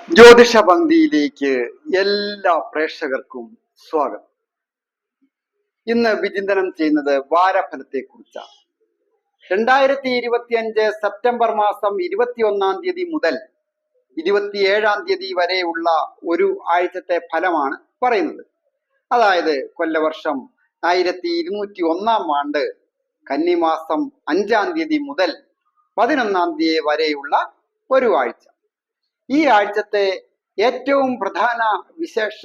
ജ്യോതിഷ പങ്ക്തിയിലേക്ക് എല്ലാ പ്രേക്ഷകർക്കും സ്വാഗതം. ഇന്ന് വിചിന്തനം ചെയ്യുന്നത് വാരഫലത്തെ കുറിച്ചാണ്. 2025 സെപ്റ്റംബർ മാസം 21 മുതൽ 27 വരെയുള്ള ഒരു ആഴ്ചത്തെ ഫലമാണ് പറയുന്നത്. അതായത് കൊല്ലവർഷം 1201 ആണ്ട് കന്നിമാസം 5 മുതൽ 11 വരെയുള്ള ഒരു ആഴ്ച. ഈ ആഴ്ചത്തെ ഏറ്റവും പ്രധാന വിശേഷ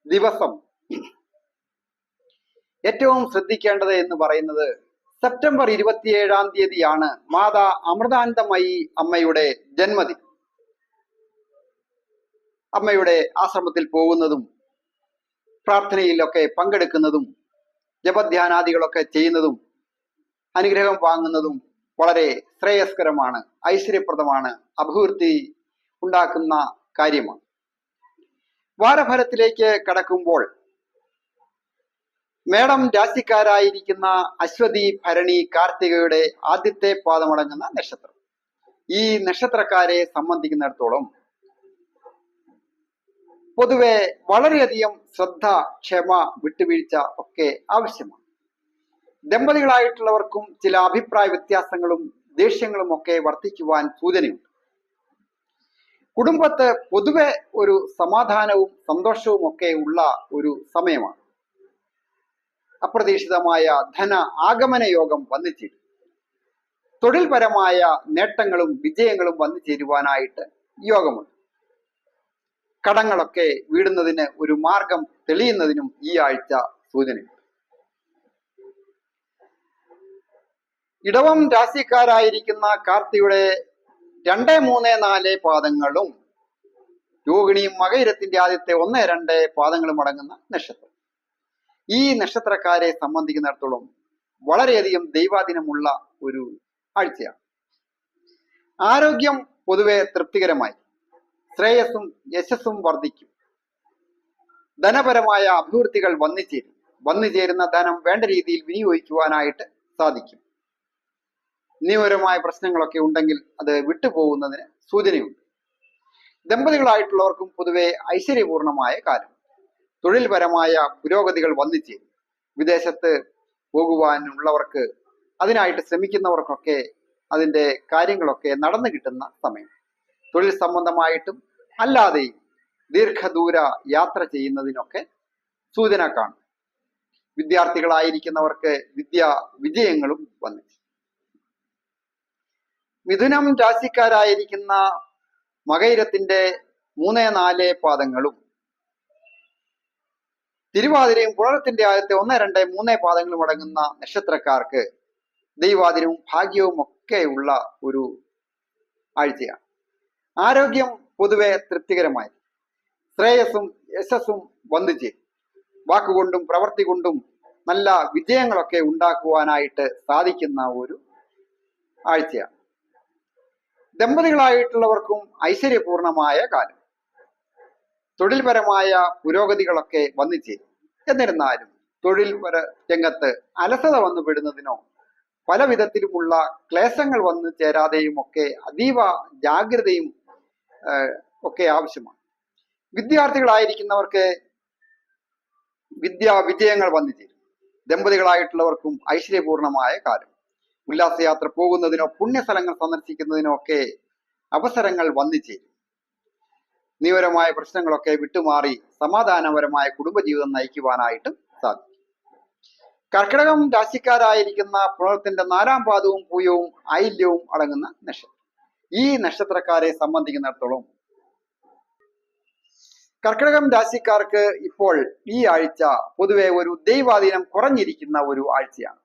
ദിവസം, ഏറ്റവും ശ്രദ്ധിക്കേണ്ടത് എന്ന് പറയുന്നത് സെപ്റ്റംബർ 27 മാതാ അമൃതാനന്ദമയി അമ്മയുടെ ജന്മദിനം. അമ്മയുടെ ആശ്രമത്തിൽ പോകുന്നതും പ്രാർത്ഥനയിലൊക്കെ പങ്കെടുക്കുന്നതും ജപധ്യാനാദികളൊക്കെ ചെയ്യുന്നതും അനുഗ്രഹം വാങ്ങുന്നതും വളരെ ശ്രേയസ്കരമാണ്, ഐശ്വര്യപ്രദമാണ്, അഭിവൃദ്ധി ഉണ്ടാക്കുന്ന കാര്യമാണ്. വാരഫലത്തിലേക്ക് കടക്കുമ്പോൾ മേടം രാശിക്കാരായിരിക്കുന്ന അശ്വതി, ഭരണി, കാർത്തികയുടെ ആദ്യത്തെ പാദമടങ്ങുന്ന നക്ഷത്രം. ഈ നക്ഷത്രക്കാരെ സംബന്ധിക്കുന്നിടത്തോളം പൊതുവെ വളരെയധികം ശ്രദ്ധ, ക്ഷമ, വിട്ടുവീഴ്ച ഒക്കെ ആവശ്യമാണ്. ദമ്പതികളായിട്ടുള്ളവർക്കും ചില അഭിപ്രായ വ്യത്യാസങ്ങളും ദേഷ്യങ്ങളും ഒക്കെ വർദ്ധിക്കുവാൻ സൂചനയുണ്ട്. കുടുംബത്ത് പൊതുവെ ഒരു സമാധാനവും സന്തോഷവും ഒക്കെ ഉള്ള ഒരു സമയമാണ്. അപ്രതീക്ഷിതമായ ധന ആഗമന യോഗം വന്നു ചേരും. തൊഴിൽപരമായ നേട്ടങ്ങളും വിജയങ്ങളും വന്നു ചേരുവാനായിട്ട് യോഗമുണ്ട്. കടങ്ങളൊക്കെ വീടുന്നതിന് ഒരു മാർഗം തെളിയുന്നതിനും ഈ ആഴ്ച സൂചനയുണ്ട്. ഇടവം രാശിക്കാരായിരിക്കുന്ന കാർത്തിയുടെ 2, 3, 4 പാദങ്ങളും രോഹിണിയും മകയിരത്തിന്റെ ആദ്യത്തെ 1, 2 പാദങ്ങളും അടങ്ങുന്ന നക്ഷത്രം. ഈ നക്ഷത്രക്കാരെ സംബന്ധിക്കുന്നിടത്തോളം വളരെയധികം ദൈവാധീനമുള്ള ഒരു ആഴ്ചയാണ്. ആരോഗ്യം പൊതുവെ തൃപ്തികരമായി, ശ്രേയസ്സും യശസ്സും വർദ്ധിക്കും. ധനപരമായ അഭിവൃദ്ധികൾ വന്നു ചേരുന്ന ധനം വേണ്ട രീതിയിൽ വിനിയോഗിക്കുവാനായിട്ട് സാധിക്കും. നിയമപരമായ പ്രശ്നങ്ങളൊക്കെ ഉണ്ടെങ്കിൽ അത് വിട്ടുപോകുന്നതിന് സൂചനയുണ്ട്. ദമ്പതികളായിട്ടുള്ളവർക്കും പൊതുവെ ഐശ്വര്യപൂർണമായ കാലം. തൊഴിൽപരമായ പുരോഗതികൾ വന്നു ചേരും. വിദേശത്ത് പോകുവാനുള്ളവർക്ക്, അതിനായിട്ട് ശ്രമിക്കുന്നവർക്കൊക്കെ അതിൻ്റെ കാര്യങ്ങളൊക്കെ നടന്നു കിട്ടുന്ന സമയം. തൊഴിൽ സംബന്ധമായിട്ടും അല്ലാതെയും ദീർഘദൂര യാത്ര ചെയ്യുന്നതിനൊക്കെ സൂചന കാണും. വിദ്യാർത്ഥികളായിരിക്കുന്നവർക്ക് വിജയങ്ങളും വന്നു. മിഥുനം രാശിക്കാരായിരിക്കുന്ന മകയിരത്തിന്റെ 3, 4 പാദങ്ങളും തിരുവാതിരയും പുണരത്തിന്റെ ആദ്യത്തെ 1, 2, 3 പാദങ്ങളും അടങ്ങുന്ന നക്ഷത്രക്കാർക്ക് ദൈവാധീനവും ഭാഗ്യവും ഒക്കെ ഉള്ള ഒരു ആഴ്ചയാണ്. ആരോഗ്യം പൊതുവെ തൃപ്തികരമായി, ശ്രേയസ്സും യശസ്സും വന്നു ചേരും. വാക്കുകൊണ്ടും പ്രവൃത്തി കൊണ്ടും നല്ല വിജയങ്ങളൊക്കെ ഉണ്ടാക്കുവാനായിട്ട് സാധിക്കുന്ന ഒരു ആഴ്ചയാണ്. ദമ്പതികളായിട്ടുള്ളവർക്കും ഐശ്വര്യപൂർണമായ കാലം. തൊഴിൽപരമായ പുരോഗതികളൊക്കെ വന്നു ചേരും. എന്നിരുന്നാലും തൊഴിൽപര രംഗത്ത് അലസത വന്നു പെടുന്നതിനോ പല വിധത്തിലുമുള്ള ക്ലേശങ്ങൾ വന്നു ചേരാതെയും ഒക്കെ അതീവ ജാഗ്രതയും ഒക്കെ ആവശ്യമാണ്. വിദ്യാർത്ഥികളായിരിക്കുന്നവർക്ക് വിജയങ്ങൾ വന്നു ചേരും. ദമ്പതികളായിട്ടുള്ളവർക്കും ഐശ്വര്യപൂർണമായ കാലം. ഉല്ലാസയാത്ര പോകുന്നതിനോ പുണ്യസ്ഥലങ്ങൾ സന്ദർശിക്കുന്നതിനോ ഒക്കെ അവസരങ്ങൾ വന്നു ചേരും. നിയമപരമായ പ്രശ്നങ്ങളൊക്കെ വിട്ടുമാറി സമാധാനപരമായ കുടുംബജീവിതം നയിക്കുവാനായിട്ടും സാധിക്കും. കർക്കിടകം രാശിക്കാരായിരിക്കുന്ന പുണർത്തിന്റെ 4 പാദവും പൂയവും ആയില്യവും അടങ്ങുന്ന നക്ഷത്രം. ഈ നക്ഷത്രക്കാരെ സംബന്ധിക്കുന്നിടത്തോളം കർക്കിടകം രാശിക്കാർക്ക് ഇപ്പോൾ ഈ ആഴ്ച പൊതുവെ ഒരു ദൈവാധീനം കുറഞ്ഞിരിക്കുന്ന ഒരു ആഴ്ചയാണ്.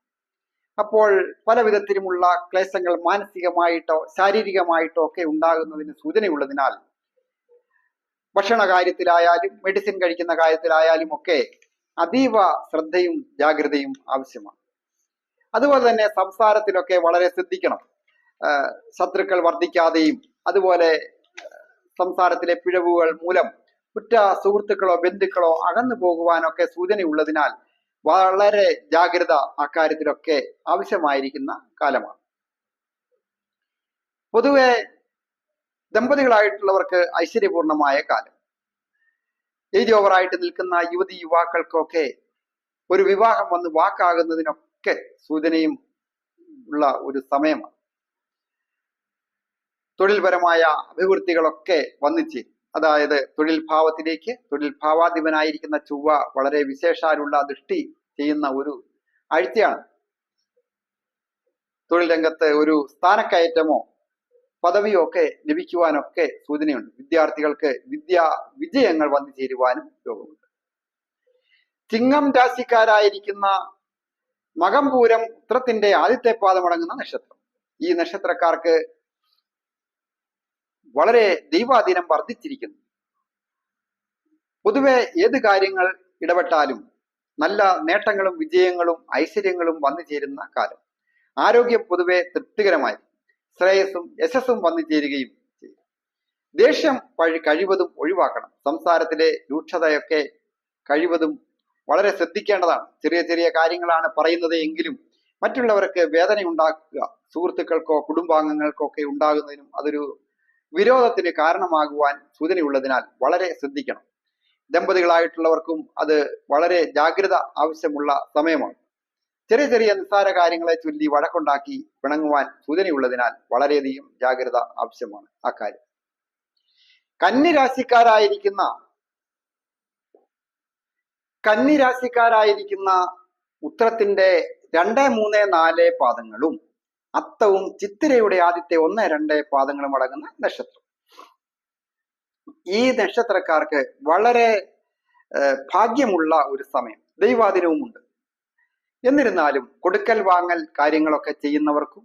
അപ്പോൾ പല വിധത്തിലുമുള്ള ക്ലേശങ്ങൾ മാനസികമായിട്ടോ ശാരീരികമായിട്ടോ ഒക്കെ ഉണ്ടാകുന്നതിന് സൂചനയുള്ളതിനാൽ ഭക്ഷണ കാര്യത്തിലായാലും മെഡിസിൻ കഴിക്കുന്ന കാര്യത്തിലായാലും ഒക്കെ അതീവ ശ്രദ്ധയും ജാഗ്രതയും ആവശ്യമാണ്. അതുപോലെ തന്നെ സംസാരത്തിലൊക്കെ വളരെ ശ്രദ്ധിക്കണം. ശത്രുക്കൾ വർദ്ധിക്കാതെയും അതുപോലെ സംസാരത്തിലെ പിഴവുകൾ മൂലം ഉറ്റ സുഹൃത്തുക്കളോ ബന്ധുക്കളോ അകന്നു പോകുവാനൊക്കെ സൂചനയുള്ളതിനാൽ വളരെ ജാഗ്രത അക്കാര്യത്തിലൊക്കെ ആവശ്യമായിരിക്കുന്ന കാലമാണ്. പൊതുവെ ദമ്പതികളായിട്ടുള്ളവർക്ക് ഐശ്വര്യപൂർണമായ കാലം. ഏജ് ഓവറായിട്ട് നിൽക്കുന്ന യുവതി യുവാക്കൾക്കൊക്കെ ഒരു വിവാഹം വന്ന് വാക്കാകുന്നതിനൊക്കെ സൂചനയും ഉള്ള ഒരു സമയമാണ്. തൊഴിൽപരമായ അഭിവൃദ്ധികളൊക്കെ വന്നിച്ചേരും. അതായത് തൊഴിൽ ഭാവത്തിലേക്ക്, തൊഴിൽ ഭാവാധിപനായിരിക്കുന്ന ചൊവ്വ വളരെ വിശേഷാലുള്ള ദൃഷ്ടി ചെയ്യുന്ന ഒരു ആഴ്ചയാണ്. തൊഴിൽ രംഗത്ത് ഒരു സ്ഥാനക്കയറ്റമോ പദവിയോ ഒക്കെ ലഭിക്കുവാനൊക്കെ സൂചനയുണ്ട്. വിദ്യാർത്ഥികൾക്ക് വിജയങ്ങൾ വന്നു ചേരുവാനും യോഗമുണ്ട്. ചിങ്ങം രാശിക്കാരായിരിക്കുന്ന മകം പൂരം ഉത്രത്തിന്റെ ആദ്യത്തെ പാദമടങ്ങുന്ന നക്ഷത്രം. ഈ നക്ഷത്രക്കാർക്ക് വളരെ ദൈവാധീനം വർദ്ധിച്ചിരിക്കുന്നു. പൊതുവെ ഏത് കാര്യങ്ങൾ ഇടപെട്ടാലും നല്ല നേട്ടങ്ങളും വിജയങ്ങളും ഐശ്വര്യങ്ങളും വന്നു ചേരുന്ന കാലം. ആരോഗ്യം പൊതുവെ തൃപ്തികരമായി, ശ്രേയസ്സും യശസ്സും വന്നു ചേരുകയും ചെയ്യും. ദേഷ്യം കഴിവതും ഒഴിവാക്കണം. സംസാരത്തിലെ രൂക്ഷതയൊക്കെ കഴിവതും വളരെ ശ്രദ്ധിക്കേണ്ടതാണ്. ചെറിയ ചെറിയ കാര്യങ്ങളാണ് പറയുന്നത് എങ്കിലും മറ്റുള്ളവർക്ക് വേദന ഉണ്ടാക്കുക, സുഹൃത്തുക്കൾക്കോ കുടുംബാംഗങ്ങൾക്കോ ഒക്കെ ഉണ്ടാകുന്നതിനും അതൊരു വിരോധത്തിന് കാരണമാകുവാൻ സൂചനയുള്ളതിനാൽ വളരെ ശ്രദ്ധിക്കണം. ദമ്പതികളായിട്ടുള്ളവർക്കും അത് വളരെ ജാഗ്രത ആവശ്യമുള്ള സമയമാണ്. ചെറിയ ചെറിയ നിസ്സാര കാര്യങ്ങളെ ചൊല്ലി വഴക്കുണ്ടാക്കി പിണങ്ങുവാൻ സൂചനയുള്ളതിനാൽ വളരെയധികം ജാഗ്രത ആവശ്യമാണ് ആ കാര്യം. കന്നിരാശിക്കാരായിരിക്കുന്ന ഉത്രത്തിന്റെ 2, 3, 4 പാദങ്ങളും അത്തവും ചിത്തിരയുടെ ആദ്യത്തെ 1, 2 പാദങ്ങളും അടങ്ങുന്ന നക്ഷത്രം. ഈ നക്ഷത്രക്കാർക്ക് വളരെ ഭാഗ്യമുള്ള ഒരു സമയം, ദൈവാധീനവുമുണ്ട്. എന്നിരുന്നാലും കൊടുക്കൽ വാങ്ങൽ കാര്യങ്ങളൊക്കെ ചെയ്യുന്നവർക്കും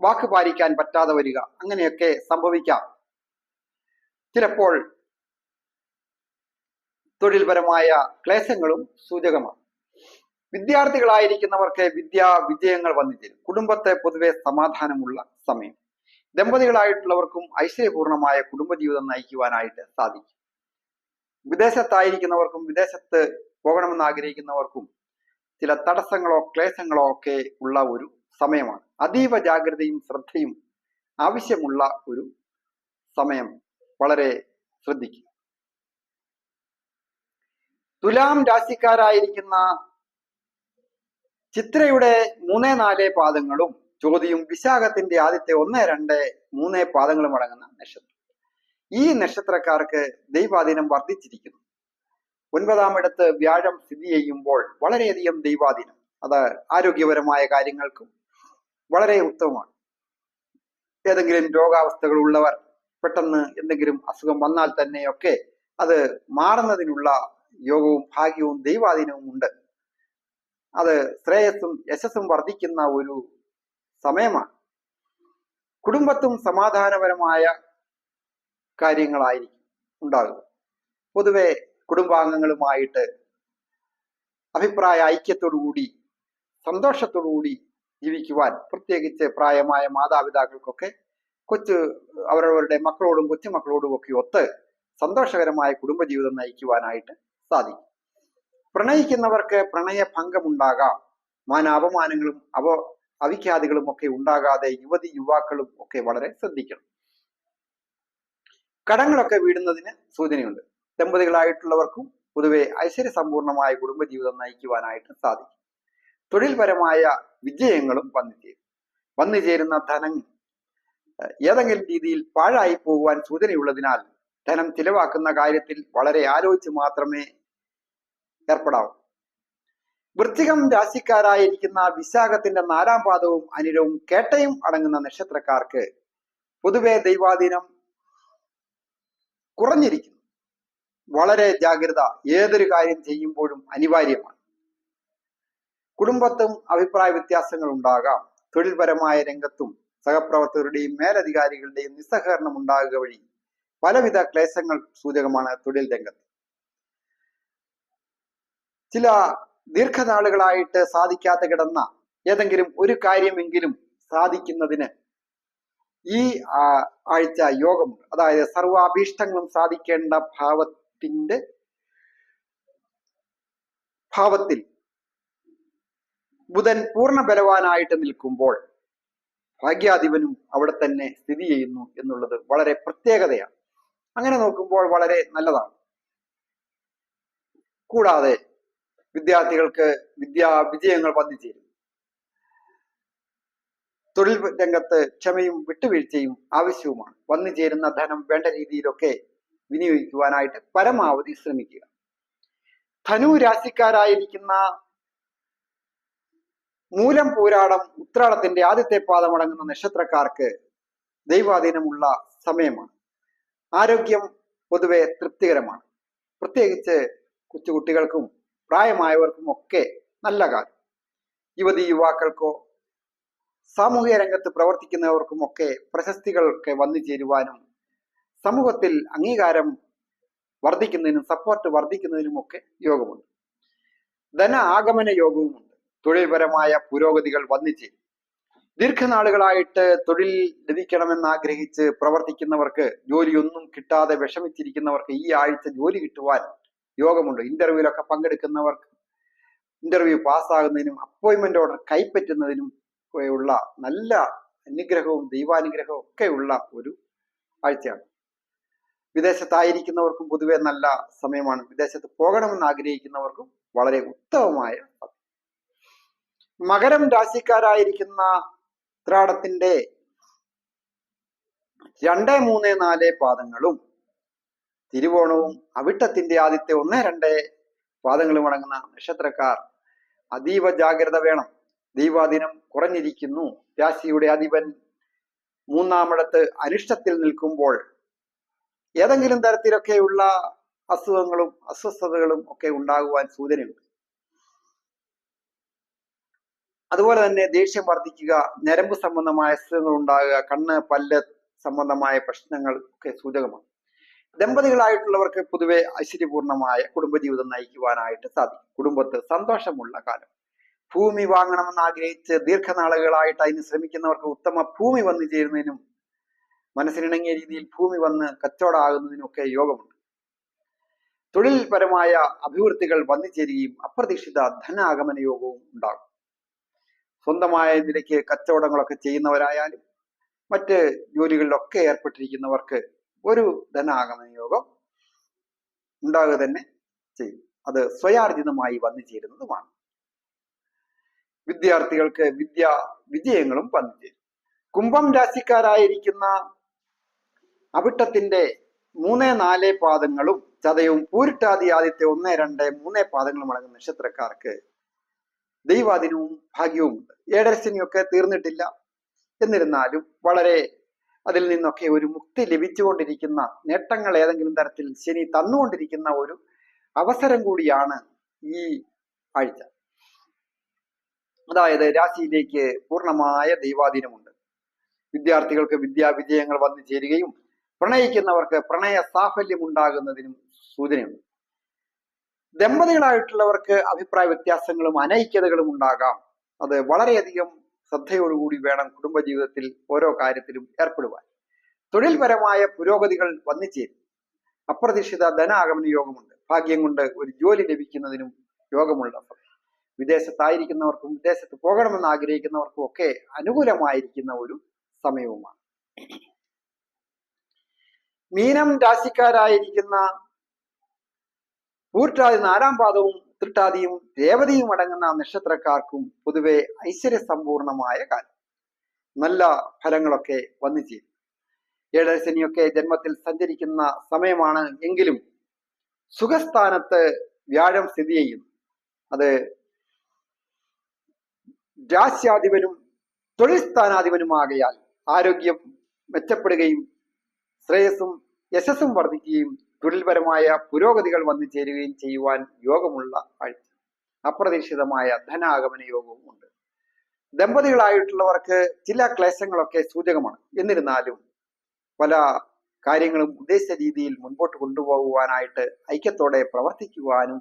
വാക്ക് പാലിക്കാൻ പറ്റാതെ വരിക, അങ്ങനെയൊക്കെ സംഭവിക്കാം. ചിലപ്പോൾ തൊഴിൽപരമായ ക്ലേശങ്ങളും സൂചകമാണ്. വിദ്യാർത്ഥികളായിരിക്കുന്നവർക്ക് വിജയങ്ങൾ വന്നു ചേരും. കുടുംബത്തെ പൊതുവെ സമാധാനമുള്ള സമയം. ദമ്പതികളായിട്ടുള്ളവർക്കും ഐശ്വര്യപൂർണമായ കുടുംബജീവിതം നയിക്കുവാനായിട്ട് സാധിക്കും. വിദേശത്തായിരിക്കുന്നവർക്കും വിദേശത്ത് പോകണമെന്ന് ആഗ്രഹിക്കുന്നവർക്കും ചില തടസ്സങ്ങളോ ക്ലേശങ്ങളോ ഒക്കെ ഉള്ള ഒരു സമയമാണ്. അതീവ ജാഗ്രതയും ശ്രദ്ധയും ആവശ്യമുള്ള ഒരു സമയം, വളരെ ശ്രദ്ധിക്കുക. തുലാം രാശിക്കാരായിരിക്കുന്ന ചിത്രയുടെ 3, 4 പാദങ്ങളും ചോതിയും വിശാഖത്തിന്റെ ആദ്യത്തെ 1, 2, 3 പാദങ്ങളും അടങ്ങുന്ന നക്ഷത്രം. ഈ നക്ഷത്രക്കാർക്ക് ദൈവാധീനം വർദ്ധിച്ചിരിക്കുന്നു. 9ാം ഇടത്ത് വ്യാഴം സ്ഥിതി ചെയ്യുമ്പോൾ വളരെയധികം ദൈവാധീനം, അത് ആരോഗ്യപരമായ കാര്യങ്ങൾക്കും വളരെ ഉത്തമമാണ്. ഏതെങ്കിലും രോഗാവസ്ഥകൾ ഉള്ളവർ പെട്ടെന്ന് എന്തെങ്കിലും അസുഖം വന്നാൽ തന്നെയൊക്കെ അത് മാറുന്നതിനുള്ള യോഗവും ഭാഗ്യവും ദൈവാധീനവും ഉണ്ട്. അത് ശ്രേയസ്സും യശസ്സും വർദ്ധിക്കുന്ന ഒരു സമയമാണ്. കുടുംബത്തും സമാധാനപരമായ കാര്യങ്ങളായിരിക്കും ഉണ്ടാകുക. പൊതുവെ കുടുംബാംഗങ്ങളുമായിട്ട് അഭിപ്രായ ഐക്യത്തോടുകൂടി സന്തോഷത്തോടുകൂടി ജീവിക്കുവാൻ, പ്രത്യേകിച്ച് പ്രായമായ മാതാപിതാക്കൾക്കൊക്കെ അവരവരുടെ മക്കളോടും കൊച്ചുമക്കളോടും ഒക്കെ ഒത്ത് സന്തോഷകരമായ കുടുംബജീവിതം നയിക്കുവാനായിട്ട് സാധിക്കും. പ്രണയിക്കുന്നവർക്ക് പ്രണയഭംഗമുണ്ടാകാം. മാനാപമാനങ്ങളും അവിഖ്യാതികളും ഒക്കെ ഉണ്ടാകാതെ യുവതി യുവാക്കളും ഒക്കെ വളരെ ശ്രദ്ധിക്കണം. കടങ്ങളൊക്കെ വീടുന്നതിന് സൂചനയുണ്ട്. ദമ്പതികളായിട്ടുള്ളവർക്കും പൊതുവെ ഐശ്വര്യസമ്പൂർണമായ കുടുംബജീവിതം നയിക്കുവാനായിട്ട് സാധിക്കും. തൊഴിൽപരമായ വിജയങ്ങളും വന്നു ചേരുന്ന ധനം ഏതെങ്കിലും രീതിയിൽ പാഴായി പോകുവാൻ സൂചനയുള്ളതിനാൽ ധനം ചിലവാക്കുന്ന കാര്യത്തിൽ വളരെ ആലോചിച്ച് മാത്രമേ ഏർപ്പെടാവൂ. വൃശ്ചികം രാശിക്കാരായിരിക്കുന്ന വിശാഖത്തിന്റെ 4ാം പാദവും അനിഴവും കേട്ടയും അടങ്ങുന്ന നക്ഷത്രക്കാർക്ക് പൊതുവെ ദൈവാധീനം കുറഞ്ഞിരിക്കുന്നു. വളരെ ജാഗ്രത ഏതൊരു കാര്യം ചെയ്യുമ്പോഴും അനിവാര്യമാണ്. കുടുംബത്തും അഭിപ്രായ വ്യത്യാസങ്ങൾ ഉണ്ടാകാം. തൊഴിൽപരമായ രംഗത്തും സഹപ്രവർത്തകരുടെയും മേലധികാരികളുടെയും നിസ്സഹകരണം ഉണ്ടാകുക വഴി പലവിധ ക്ലേശങ്ങൾ സൂചകമാണ് തൊഴിൽ രംഗത്ത്. ചില ദീർഘനാളുകളായിട്ട് സാധിക്കാതെ കിടന്ന ഏതെങ്കിലും ഒരു കാര്യമെങ്കിലും സാധിക്കുന്നതിന് ഈ ആഴ്ച യോഗമുണ്ട്. അതായത് സർവാഭീഷ്ടങ്ങളും സാധിക്കേണ്ട ഭാവത്തിൽ ബുധൻ പൂർണ്ണ ബലവാനായിട്ട് നിൽക്കുമ്പോൾ ഭാഗ്യാധിപനും അവിടെ തന്നെ സ്ഥിതി ചെയ്യുന്നു എന്നുള്ളത് വളരെ പ്രത്യേകതയാണ്. അങ്ങനെ നോക്കുമ്പോൾ വളരെ നല്ലതാണ്. കൂടാതെ വിദ്യാർത്ഥികൾക്ക് വിജയങ്ങൾ വന്നു ചേരും. തൊഴിൽ രംഗത്ത് ക്ഷമയും വിട്ടുവീഴ്ചയും ആവശ്യവുമാണ്. വന്നു ചേരുന്ന ധനം വേണ്ട രീതിയിലൊക്കെ വിനിയോഗിക്കുവാനായിട്ട് പരമാവധി ശ്രമിക്കുക. ധനു രാശിക്കാരായിരിക്കുന്ന മൂലം, പൂരാടം, ഉത്രാടത്തിന്റെ ആദ്യത്തെ പാദമടങ്ങുന്ന നക്ഷത്രക്കാർക്ക് ദൈവാധീനമുള്ള സമയമാണ്. ആരോഗ്യം പൊതുവെ തൃപ്തികരമാണ്. പ്രത്യേകിച്ച് കൊച്ചുകുട്ടികൾക്കും പ്രായമായവർക്കും ഒക്കെ നല്ല കാലം. യുവതി യുവാക്കൾക്കോ സാമൂഹിക രംഗത്ത് പ്രവർത്തിക്കുന്നവർക്കും ഒക്കെ പ്രശസ്തികളൊക്കെ വന്നു ചേരുവാനും സമൂഹത്തിൽ അംഗീകാരം വർദ്ധിക്കുന്നതിനും സപ്പോർട്ട് വർദ്ധിക്കുന്നതിനും ഒക്കെ യോഗമുണ്ട്. ധന ആഗമന യോഗവുമുണ്ട്. തൊഴിൽപരമായ പുരോഗതികൾ വന്നു ചേരും. ദീർഘനാളുകളായിട്ട് തൊഴിൽ ലഭിക്കണമെന്ന് ആഗ്രഹിച്ച് പ്രവർത്തിക്കുന്നവർക്ക്, ജോലിയൊന്നും കിട്ടാതെ വിഷമിച്ചിരിക്കുന്നവർക്ക് ഈ ആഴ്ച ജോലി കിട്ടുവാൻ യോഗമുണ്ട്. ഇന്റർവ്യൂവിലൊക്കെ പങ്കെടുക്കുന്നവർക്ക് ഇന്റർവ്യൂ പാസ്സാകുന്നതിനും അപ്പോയിന്റ്മെന്റ് ഓർഡർ കൈപ്പറ്റുന്നതിനും ഉള്ള നല്ല അനുഗ്രഹവും ദൈവാനുഗ്രഹവും ഒക്കെ ഉള്ള ഒരു ആഴ്ചയാണ്. വിദേശത്തായിരിക്കുന്നവർക്കും പൊതുവെ നല്ല സമയമാണ്. വിദേശത്ത് പോകണമെന്ന് ആഗ്രഹിക്കുന്നവർക്കും വളരെ ഉത്തമമായ സമയം. മകരം രാശിക്കാരായിരിക്കുന്ന ഉത്രാടത്തിന്റെ 2, 3, 4 പാദങ്ങളും തിരുവോണവും അവിട്ടത്തിന്റെ ആദ്യത്തെ 1, 2 പാദങ്ങളും അടങ്ങുന്ന നക്ഷത്രക്കാർ അതീവ ജാഗ്രത വേണം. ദൈവാധീനം കുറഞ്ഞിരിക്കുന്നു. രാശിയുടെ അധിപൻ 3-ാമിടത്ത് അനിഷ്ടത്തിൽ നിൽക്കുമ്പോൾ ഏതെങ്കിലും തരത്തിലൊക്കെയുള്ള അസുഖങ്ങളും അസ്വസ്ഥതകളും ഒക്കെ ഉണ്ടാകുവാൻ സൂചനയുണ്ട്. അതുപോലെ തന്നെ ദേഷ്യം വർദ്ധിക്കുക, ഞരമ്പ് സംബന്ധമായ അസുഖങ്ങൾ ഉണ്ടാകുക, കണ്ണ് പല്ല് സംബന്ധമായ പ്രശ്നങ്ങൾ ഒക്കെ സൂചകമാണ്. ദമ്പതികളായിട്ടുള്ളവർക്ക് പൊതുവെ ഐശ്വര്യപൂർണമായ കുടുംബജീവിതം നയിക്കുവാനായിട്ട് സാധിക്കും. കുടുംബത്ത് സന്തോഷമുള്ള കാലം. ഭൂമി വാങ്ങണമെന്ന് ആഗ്രഹിച്ച് ദീർഘനാളുകളായിട്ട് അതിന് ശ്രമിക്കുന്നവർക്ക് ഉത്തമ ഭൂമി വന്നു ചേരുന്നതിനും മനസ്സിനിണങ്ങിയ രീതിയിൽ ഭൂമി വന്ന് കച്ചവടമാകുന്നതിനും ഒക്കെ യോഗമുണ്ട്. തൊഴിൽപരമായ അഭിവൃദ്ധികൾ വന്നു ചേരുകയും അപ്രതീക്ഷിത ധനാഗമന യോഗവും ഉണ്ടാകും. സ്വന്തമായ നിലയ്ക്ക് കച്ചവടങ്ങളൊക്കെ ചെയ്യുന്നവരായാലും മറ്റ് ജോലികളിലൊക്കെ ഏർപ്പെട്ടിരിക്കുന്നവർക്ക് ഒരു ധനാഗമന യോഗം ഉണ്ടാകുക തന്നെ ചെയ്യും. അത് സ്വയാർജിതമായി വന്നു ചേരുന്നതുമാണ്. വിദ്യാർത്ഥികൾക്ക് വിജയങ്ങളും വന്നു ചേരും. കുംഭം രാശിക്കാരായിരിക്കുന്ന അവിട്ടത്തിന്റെ 3, 4 പാദങ്ങളും ചതയവും പൂരിട്ടാതി ആദ്യത്തെ 1, 2, 3 പാദങ്ങളും അടങ്ങുന്ന നക്ഷത്രക്കാർക്ക് ദൈവാധീനവും ഭാഗ്യവുമുണ്ട്. ഏഴരശനിയൊക്കെ തീർന്നിട്ടില്ല. എന്നിരുന്നാലും വളരെ അതിൽ നിന്നൊക്കെ ഒരു മുക്തി ലഭിച്ചുകൊണ്ടിരിക്കുന്ന, നേട്ടങ്ങൾ ഏതെങ്കിലും തരത്തിൽ ശനി തന്നുകൊണ്ടിരിക്കുന്ന ഒരു അവസരം കൂടിയാണ് ഈ ആഴ്ച. അതായത് രാശിയിലേക്ക് പൂർണ്ണമായ ദൈവാധീനമുണ്ട്. വിദ്യാർത്ഥികൾക്ക് വിജയങ്ങൾ വന്നു ചേരുകയും പ്രണയിക്കുന്നവർക്ക് പ്രണയ സാഫല്യം ഉണ്ടാകുന്നതിനും സൂചനയുണ്ട്. ദമ്പതികളായിട്ടുള്ളവർക്ക് അഭിപ്രായ വ്യത്യാസങ്ങളും അനൈക്യതകളും ഉണ്ടാകാം. അത് വളരെയധികം ശ്രദ്ധയോടുകൂടി വേണം കുടുംബജീവിതത്തിൽ ഓരോ കാര്യത്തിലും ഏർപ്പെടുവാൻ. തൊഴിൽപരമായ പുരോഗതികൾ വന്നു ചേരും. അപ്രതീക്ഷിത ധനാഗമന യോഗമുണ്ട്. ഭാഗ്യം കൊണ്ട് ഒരു ജോലി ലഭിക്കുന്നതിനും യോഗമുള്ള സമയം. വിദേശത്തായിരിക്കുന്നവർക്കും വിദേശത്ത് പോകണമെന്ന് ആഗ്രഹിക്കുന്നവർക്കും ഒക്കെ അനുകൂലമായിരിക്കുന്ന ഒരു സമയവുമാണ്. മീനം രാശിക്കാരായിരിക്കുന്ന പൂർട്ടാതി 4-ാം പാദവും തൃട്ടാതിയും രേവതിയും അടങ്ങുന്ന നക്ഷത്രക്കാർക്കും പൊതുവെ ഐശ്വര്യസമ്പൂർണമായ കാലം. നല്ല ഫലങ്ങളൊക്കെ വന്നു ചേരും. ഏഴരശനിയൊക്കെ ജന്മത്തിൽ സഞ്ചരിക്കുന്ന സമയമാണ് എങ്കിലും സുഖസ്ഥാനത്ത് വ്യാഴം സ്ഥിതി ചെയ്യുന്നു. അത് രാശ്യാധിപനും തൊഴിൽ സ്ഥാനാധിപനുമാകയാൽ ആരോഗ്യം മെച്ചപ്പെടുകയും ശ്രേയസ്സും യശസ്സും വർദ്ധിക്കുകയും തൊഴിൽപരമായ പുരോഗതികൾ വന്നു ചേരുകയും ചെയ്യുവാൻ യോഗമുള്ള ആഴ്ച. അപ്രതീക്ഷിതമായ ധനാഗമന യോഗവും ഉണ്ട്. ദമ്പതികളായിട്ടുള്ളവർക്ക് ചില ക്ലേശങ്ങളൊക്കെ സൂചകമാണ്. എന്നിരുന്നാലും പല കാര്യങ്ങളും ഉദ്ദേശിച്ച രീതിയിൽ മുൻപോട്ട് കൊണ്ടുപോകുവാനായിട്ട് ഐക്യത്തോടെ പ്രവർത്തിക്കുവാനും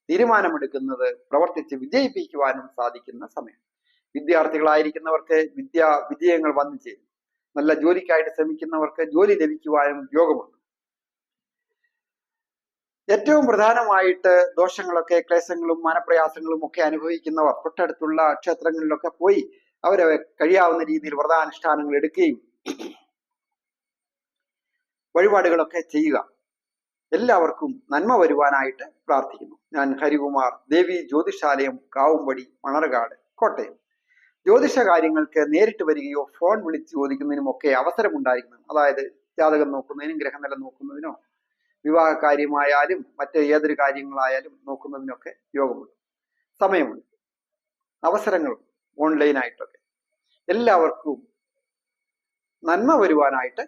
തീരുമാനമെടുക്കുന്നത് പ്രവർത്തിച്ച് വിജയിപ്പിക്കുവാനും സാധിക്കുന്ന സമയം. വിദ്യാർത്ഥികളായിരിക്കുന്നവർക്ക് വിജയങ്ങൾ വന്നു ചേരും. നല്ല ജോലിക്കായിട്ട് ശ്രമിക്കുന്നവർക്ക് ജോലി ലഭിക്കുവാനും യോഗമുണ്ട്. ഏറ്റവും പ്രധാനമായിട്ട് ദോഷങ്ങളൊക്കെ ക്ലേശങ്ങളും മനപ്രയാസങ്ങളും ഒക്കെ അനുഭവിക്കുന്നവർ തൊട്ടടുത്തുള്ള ക്ഷേത്രങ്ങളിലൊക്കെ പോയി അവരെ കഴിയാവുന്ന രീതിയിൽ വ്രതാനുഷ്ഠാനങ്ങൾ എടുക്കുകയും വഴിപാടുകളൊക്കെ ചെയ്യുക. എല്ലാവർക്കും നന്മ വരുവാനായിട്ട് പ്രാർത്ഥിക്കുന്നു. ഞാൻ ഹരികുമാർ, ദേവി ജ്യോതിഷാലയം, കാവുംപടി, മണർകാട്, കോട്ടയം. ജ്യോതിഷ കാര്യങ്ങൾക്ക് നേരിട്ട് വരികയോ ഫോൺ വിളിച്ച് ചോദിക്കുന്നതിനുമൊക്കെ അവസരമുണ്ടായിരിക്കുന്നു. അതായത് ജാതകം നോക്കുന്നതിനും ഗ്രഹനില നോക്കുന്നതിനോ വിവാഹ കാര്യമായാലും മറ്റ് ഏതൊരു കാര്യങ്ങളായാലും നോക്കുന്നതിനൊക്കെ യോഗമുണ്ട്, സമയമുണ്ട്, അവസരങ്ങളുണ്ട് ഓൺലൈനായിട്ടൊക്കെ. എല്ലാവർക്കും നന്മ വരുവാനായിട്ട്